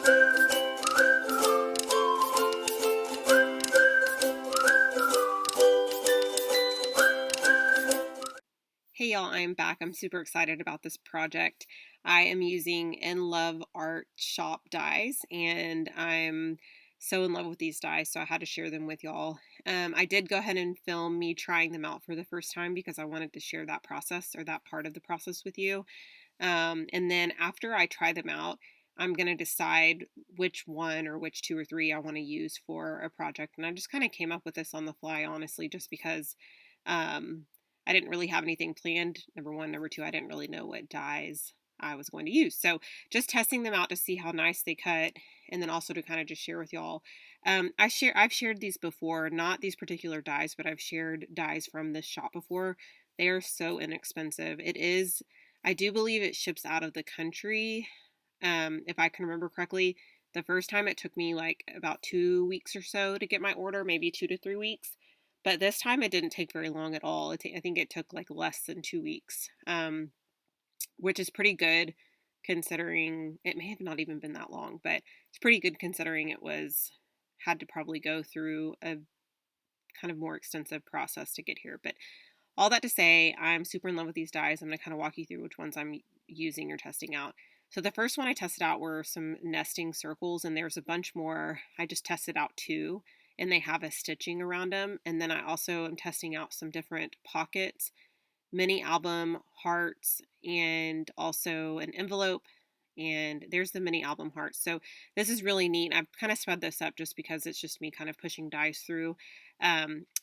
Hey y'all, I'm back. I'm super excited about this project. I am using InLoveArt Shop dies, and I'm so in love with these dies, so I had to share them with y'all. I did go ahead and film me trying them out for the first time because I wanted to share that process or that part of the process with you. And then after I try them out, I'm going to decide which one or which two or three I want to use for a project. And I just kind of came up with this on the fly, honestly, just because I didn't really have anything planned. Number one. Number two, I didn't really know what dies I was going to use. So just testing them out to see how nice they cut, and then also to kind of just share with y'all. I've shared these before, not these particular dies, but I've shared dies from this shop before. They are so inexpensive. I do believe it ships out of the country. If I can remember correctly, the first time it took me like about 2 weeks or so to get my order, maybe 2 to 3 weeks. But this time it didn't take very long at all. I think it took like less than 2 weeks, which is pretty good considering it may have not even been that long, but it's pretty good considering had to probably go through a kind of more extensive process to get here. But all that to say, I'm super in love with these dies. I'm going to kind of walk you through which ones I'm using or testing out. So the first one I tested out were some nesting circles, and there's a bunch more. I just tested out 2, and they have a stitching around them. And then I also am testing out some different pockets, mini album hearts, and also an envelope. And there's the mini album hearts. So this is really neat. I've kind of sped this up just because it's just me kind of pushing dies through.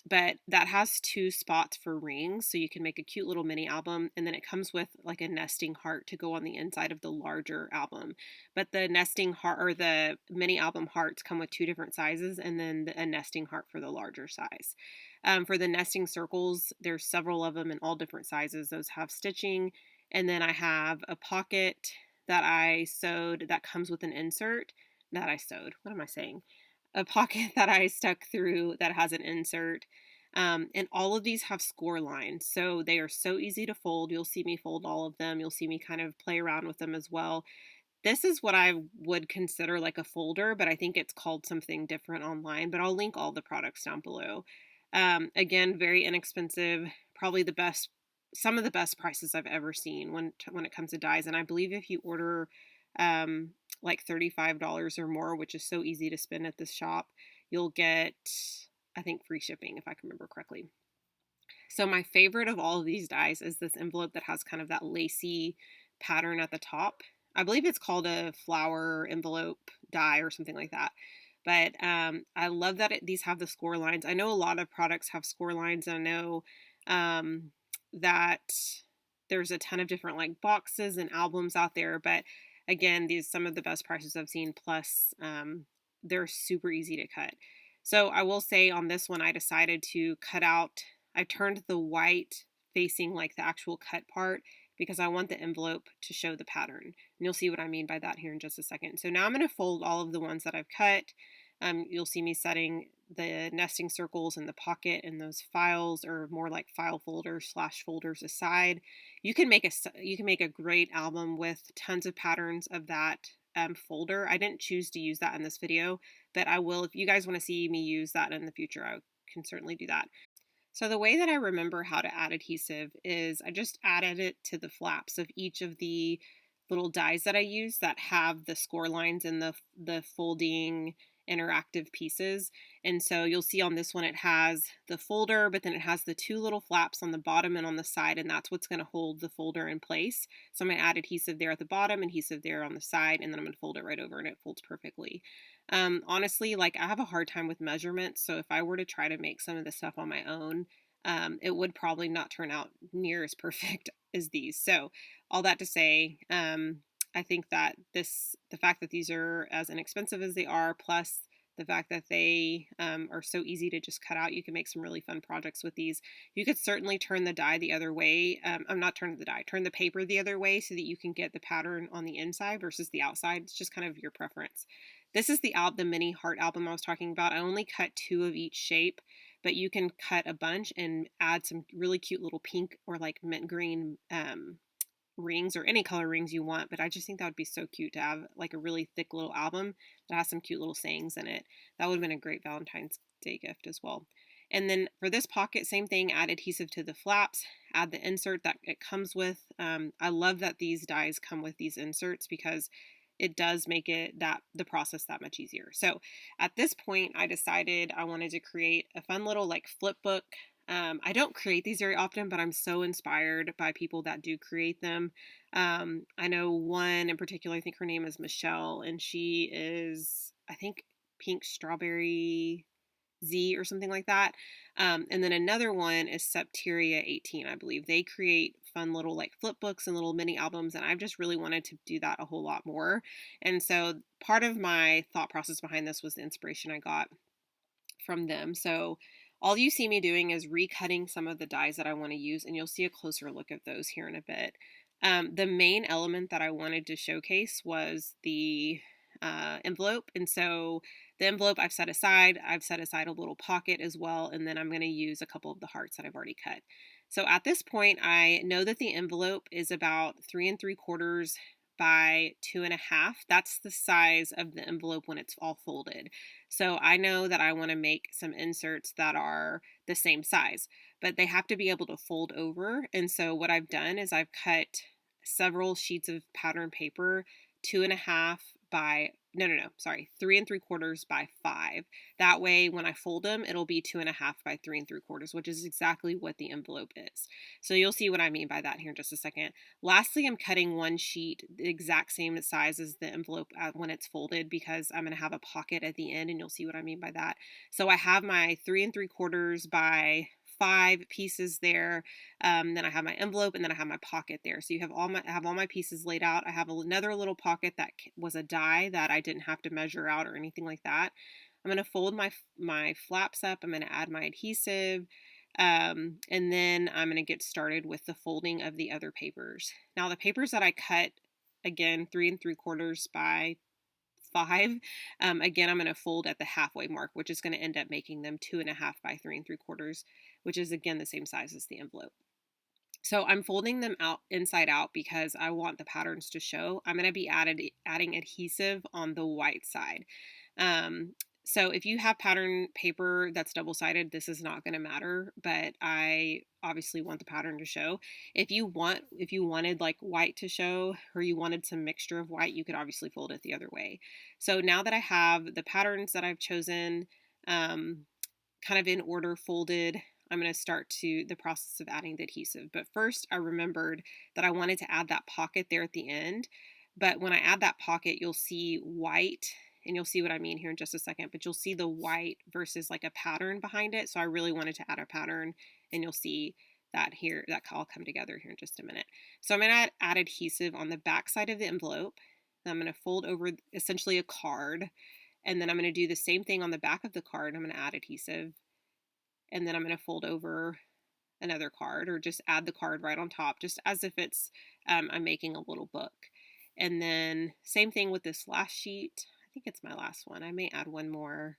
But that has 2 spots for rings, so you can make a cute little mini album, and then it comes with like a nesting heart to go on the inside of the larger album. But the nesting heart or the mini album hearts come with 2 different sizes, and then a nesting heart for the larger size. For the nesting circles, there's several of them in all different sizes. Those have stitching, and then I have a pocket that I sewed that comes with an insert. That I sewed. What am I saying? A pocket that I stuck through that has an insert. And all of these have score lines, so they are so easy to fold. You'll see me fold all of them. You'll see me kind of play around with them as well. This is what I would consider like a folder, but I think it's called something different online, but I'll link all the products down below. Again, very inexpensive, probably some of the best prices I've ever seen when it comes to dies. And I believe if you order like $35 or more, which is so easy to spend at this shop, you'll get, I think, free shipping if I can remember correctly. So my favorite of all of these dies is this envelope that has kind of that lacy pattern at the top. I believe it's called a flower envelope die or something like that. But I love that these have the score lines. I know a lot of products have score lines, and I know that there's a ton of different like boxes and albums out there. But again, these some of the best prices I've seen. Plus, they're super easy to cut. So I will say on this one, I decided to cut out. I turned the white facing like the actual cut part because I want the envelope to show the pattern. And you'll see what I mean by that here in just a second. So now I'm going to fold all of the ones that I've cut. You'll see me setting the nesting circles in the pocket and those files, or more like file folders / folders aside. You can make a great album with tons of patterns of that folder. I didn't choose to use that in this video, but I will. If you guys want to see me use that in the future, I can certainly do that. So the way that I remember how to add adhesive is I just added it to the flaps of each of the little dies that I use that have the score lines and the folding interactive pieces. And so you'll see on this one it has the folder, but then it has the 2 little flaps on the bottom and on the side, and that's what's going to hold the folder in place. So I'm going to add adhesive there at the bottom, adhesive there on the side, and then I'm going to fold it right over, and it folds perfectly. Honestly, like, I have a hard time with measurements, so if I were to try to make some of this stuff on my own, it would probably not turn out near as perfect as these. So all that to say, I think that the fact that these are as inexpensive as they are, plus the fact that they are so easy to just cut out, you can make some really fun projects with these. You could certainly turn the die the other way. Turn the paper the other way so that you can get the pattern on the inside versus the outside. It's just kind of your preference. This is the mini heart album I was talking about. I only cut 2 of each shape, but you can cut a bunch and add some really cute little pink or like mint green rings or any color rings you want, but I just think that would be so cute to have like a really thick little album that has some cute little sayings in it. That would have been a great Valentine's Day gift as well. And then for this pocket, same thing, add adhesive to the flaps, add the insert that it comes with. I love that these dies come with these inserts because it does make the process that much easier. So at this point, I decided I wanted to create a fun little like flip book. I don't create these very often, but I'm so inspired by people that do create them. I know one in particular, I think her name is Michelle, and she is, I think, Pink Strawberry Z or something like that. And then another one is Septeria 18, I believe. They create fun little like flip books and little mini albums, and I've just really wanted to do that a whole lot more. And so part of my thought process behind this was the inspiration I got from them. So all you see me doing is recutting some of the dies that I want to use, and you'll see a closer look at those here in a bit. The main element that I wanted to showcase was the envelope, and so the envelope I've set aside. I've set aside a little pocket as well, and then I'm going to use a couple of the hearts that I've already cut. So at this point, I know that the envelope is about 3 3/4 by 2.5. That's the size of the envelope when it's all folded. So I know that I want to make some inserts that are the same size, but they have to be able to fold over. And so what I've done is I've cut several sheets of pattern paper, 2.5 by, sorry, 3 3/4 by 5. That way, when I fold them, it'll be 2.5 by 3 3/4, which is exactly what the envelope is. So you'll see what I mean by that here in just a second. Lastly, I'm cutting one sheet the exact same size as the envelope when it's folded, because I'm going to have a pocket at the end, and you'll see what I mean by that. So I have my 3 3/4 by 5 pieces there. Then I have my envelope, and then I have my pocket there. So you have I have all my pieces laid out. I have another little pocket that was a die that I didn't have to measure out or anything like that. I'm going to fold my flaps up. I'm going to add my adhesive. And then I'm going to get started with the folding of the other papers. Now the papers that I cut, again, 3 3/4 by 5. Again, I'm going to fold at the halfway mark, which is going to end up making them 2.5 by 3 3/4, which is again the same size as the envelope. So I'm folding them out inside out because I want the patterns to show. I'm going to be adding adhesive on the white side. So if you have pattern paper that's double-sided, this is not going to matter, but I obviously want the pattern to show. If you wanted like white to show, or you wanted some mixture of white, you could obviously fold it the other way. So now that I have the patterns that I've chosen kind of in order folded, I'm going to start to the process of adding the adhesive. But first, I remembered that I wanted to add that pocket there at the end. But when I add that pocket, you'll see white, and you'll see what I mean here in just a second, but you'll see the white versus like a pattern behind it. So I really wanted to add a pattern, and you'll see that here, that all come together here in just a minute. So I'm going to add adhesive on the back side of the envelope. Then I'm going to fold over essentially a card, and then I'm going to do the same thing on the back of the card. I'm going to add adhesive, and then I'm going to fold over another card, or just add the card right on top, just as if it's I'm making a little book. And then same thing with this last sheet. I think it's my last one. I may add one more.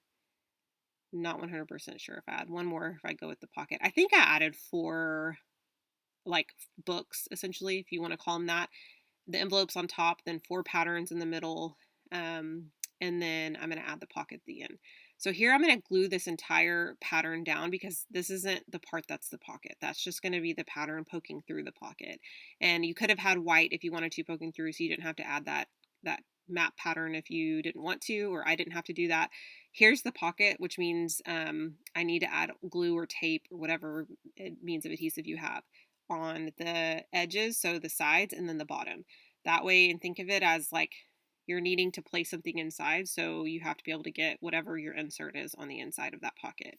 Not 100% sure if I add one more if I go with the pocket. I think I added 4 like books, essentially, if you want to call them that. The envelopes on top, then 4 patterns in the middle, and then I'm going to add the pocket at the end. So here I'm going to glue this entire pattern down, because this isn't the part that's the pocket. That's just going to be the pattern poking through the pocket. And you could have had white if you wanted to poking through, so you didn't have to add that map pattern if you didn't want to, or I didn't have to do that. Here's the pocket, which means I need to add glue or tape or whatever means of adhesive you have on the edges, so the sides, and then the bottom. That way, and think of it as like you're needing to place something inside, so you have to be able to get whatever your insert is on the inside of that pocket.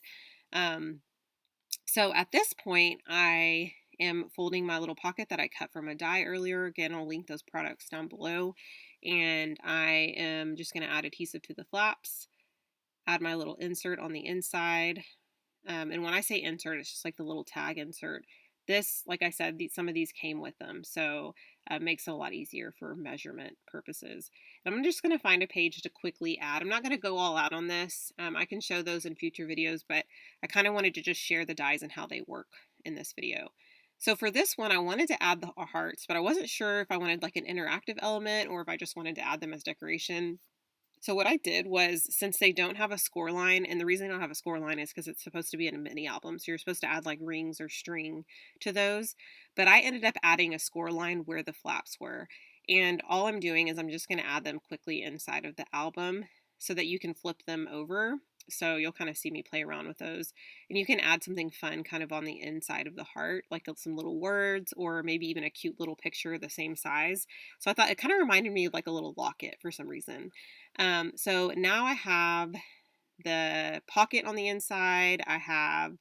So at this point, I am folding my little pocket that I cut from a die earlier. Again, I'll link those products down below. And I am just going to add adhesive to the flaps, add my little insert on the inside. And when I say insert, it's just like the little tag insert. This, like I said, some of these came with them, so it makes it a lot easier for measurement purposes. And I'm just going to find a page to quickly add. I'm not going to go all out on this. I can show those in future videos, but I kind of wanted to just share the dies and how they work in this video. So for this one, I wanted to add the hearts, but I wasn't sure if I wanted like an interactive element or if I just wanted to add them as decoration. So what I did was, since they don't have a score line, and the reason they don't have a score line is because it's supposed to be in a mini album, so you're supposed to add like rings or string to those. But I ended up adding a score line where the flaps were. And all I'm doing is I'm just going to add them quickly inside of the album so that you can flip them over. So you'll kind of see me play around with those. And you can add something fun kind of on the inside of the heart, like some little words or maybe even a cute little picture the same size. So I thought it kind of reminded me of like a little locket for some reason. So now I have the pocket on the inside, I have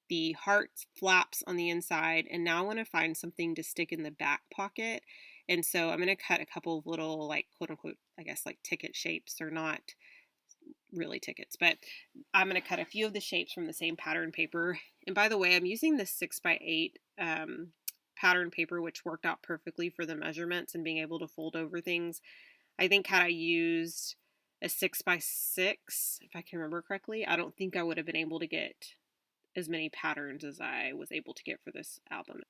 the heart flaps on the inside, and now I want to find something to stick in the back pocket. And so I'm going to cut a couple of little, like, quote unquote, I guess, like ticket shapes. They're not really tickets, but I'm going to cut a few of the shapes from the same pattern paper. And by the way, I'm using this 6x8 pattern paper, which worked out perfectly for the measurements and being able to fold over things. I think had I used a 6x6, if I can remember correctly, I don't think I would have been able to get as many patterns as I was able to get for this album.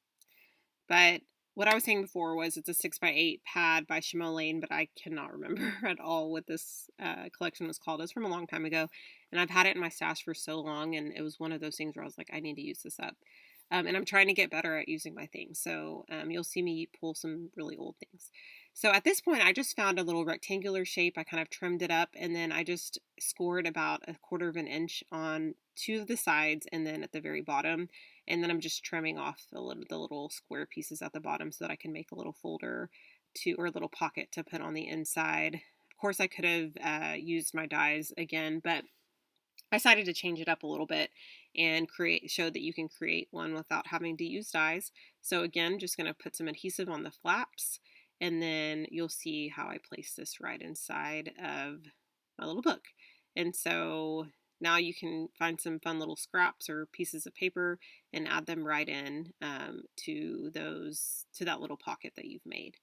But what I was saying before was it's a 6x8 pad by Lane, but I cannot remember at all what this collection was called. It was from a long time ago, and I've had it in my stash for so long, and it was one of those things where I was like, I need to use this up. And I'm trying to get better at using my things, so you'll see me pull some really old things. So at this point, I just found a little rectangular shape. I kind of trimmed it up, and then I just scored about 1/4 of an inch on two of the sides and then at the very bottom. And then I'm just trimming off the little square pieces at the bottom so that I can make a little folder or a little pocket to put on the inside. Of course, I could have used my dies again, but I decided to change it up a little bit and show that you can create one without having to use dies. So again, just going to put some adhesive on the flaps, and then you'll see how I place this right inside of my little book. And so now you can find some fun little scraps or pieces of paper and add them right in to that little pocket that you've made.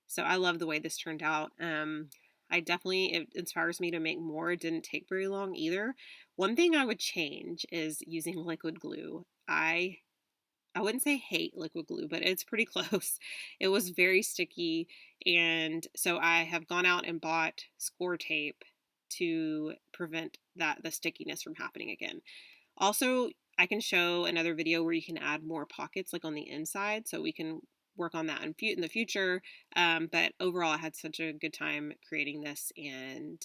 So I love the way this turned out. It inspires me to make more. It didn't take very long either. One thing I would change is using liquid glue. I wouldn't say hate liquid glue, but it's pretty close. It was very sticky, and so I have gone out and bought score tape to prevent the stickiness from happening again. Also, I can show another video where you can add more pockets like on the inside, so we can work on that in the future. But overall, I had such a good time creating this, and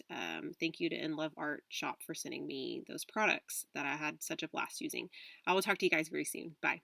thank you to InLoveArt Shop for sending me those products that I had such a blast using. I will talk to you guys very soon. Bye.